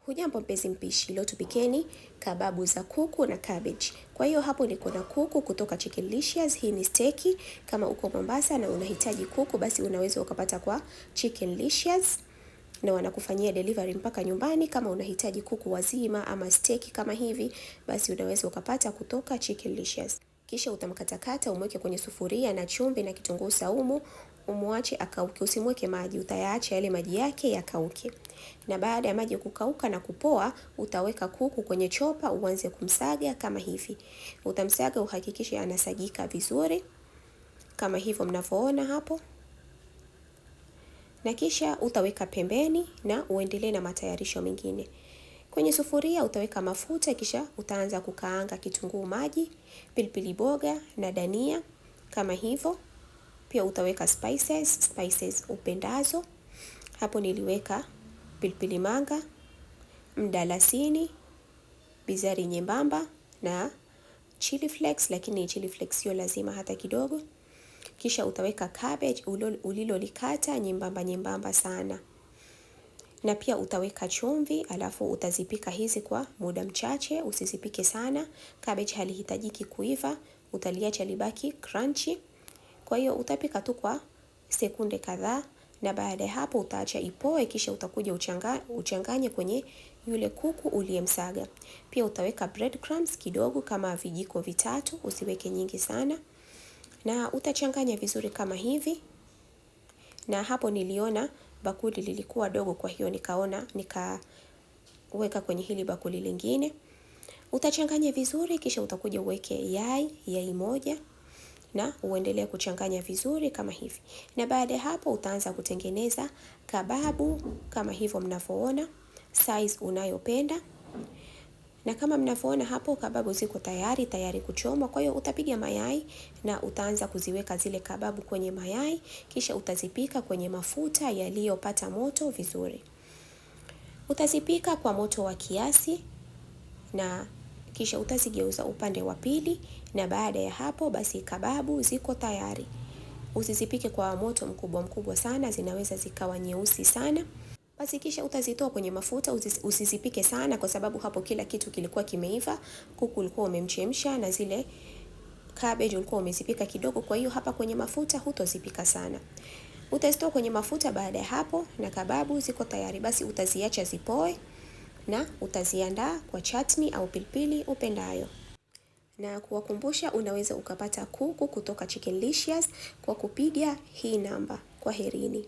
Hujambo mpenzi mpishi, leo tupikeni kababu za kuku na cabbage. Kwa hiyo hapo niko na kuku kutoka Chickenlicious. Hii ni steki. Kama uko Mombasa na unahitaji kuku, basi unaweza ukapata kwa Chickenlicious na wanakufanyia delivery mpaka nyumbani. Kama unahitaji kuku wazima ama steki kama hivi, basi unaweza ukapata kutoka Chickenlicious. Kisha utamkatakata, umweke kwenye sufuria na chumvi na kitunguu saumu, umwache akauke. Usimweke maji, utayaacha yale maji yake yakauke. Na baada ya maji kukauka na kupoa, utaweka kuku kwenye chopa, uanze kumsaga kama hivi. Utamsaga uhakikishe anasagika vizuri kama hivyo mnavyoona hapo. Na kisha utaweka pembeni na uendelee na matayarisho mengine. Kwenye sufuria utaweka mafuta, kisha utaanza kukaanga kitunguu maji, pilipili boga na dania kama hivyo. Pia utaweka spices upendazo. Hapo niliweka pilipili manga, mdalasini, bizari nyembamba na chili flakes, lakini chili flakes sio lazima hata kidogo. Kisha utaweka cabbage ulilolikata nyembamba sana. Na pia utaweka chumvi, alafu utazipika hizi kwa muda mchache, usizipike sana. Cabbage halihitajiki kuiva, utaliacha libaki crunchy. Kwa hiyo utapika tu kwa sekunde kadhaa, na baada ya hapo utaacha ipoe, kisha utakuja uchanganye kwenye yule kuku uliyemsaga. Pia utaweka breadcrumbs kidogo kama vijiko vitatu, usiweke nyingi sana. Na utachanganya vizuri kama hivi. Na hapo niliona bakuli lilikuwa dogo, kwa hiyo nikaweka kwenye hili bakuli lingine. Utachanganya vizuri, kisha utakuja uweke yai moja na uendelee kuchanganya vizuri kama hivi. Na baada ya hapo utaanza kutengeneza kababu kama hivyo mnavyoona, size unayopenda. Na kama mnavyoona hapo kababu ziko tayari kuchomwa. Kwa hiyo utapiga mayai na utaanza kuziweka zile kababu kwenye mayai, kisha utazipika kwenye mafuta yaliyopata moto vizuri. Utazipika kwa moto wa kiasi na kisha utazigeuza upande wa pili, na baada ya hapo basi kababu ziko tayari. Usizipike kwa moto mkubwa sana, zinaweza zikawa nyeusi sana. Basi kisha utazitoa kwenye mafuta, usizipike sana kwa sababu hapo kila kitu kilikuwa kimeiva. Kuku ulikuwa umemchemsha na zile cabbage ulikuwa umezipika kidogo, kwa hiyo hapa kwenye mafuta hutozipika sana. Utazitoa kwenye mafuta baada ya hapo na kababu ziko tayari. Basi utaziacha zipoe na utaziandaa kwa chutney au pilipili upendayo. Na kuwakumbusha, unaweza ukapata kuku kutoka Chickenlicious kwa kupiga hii namba. Kwaherini.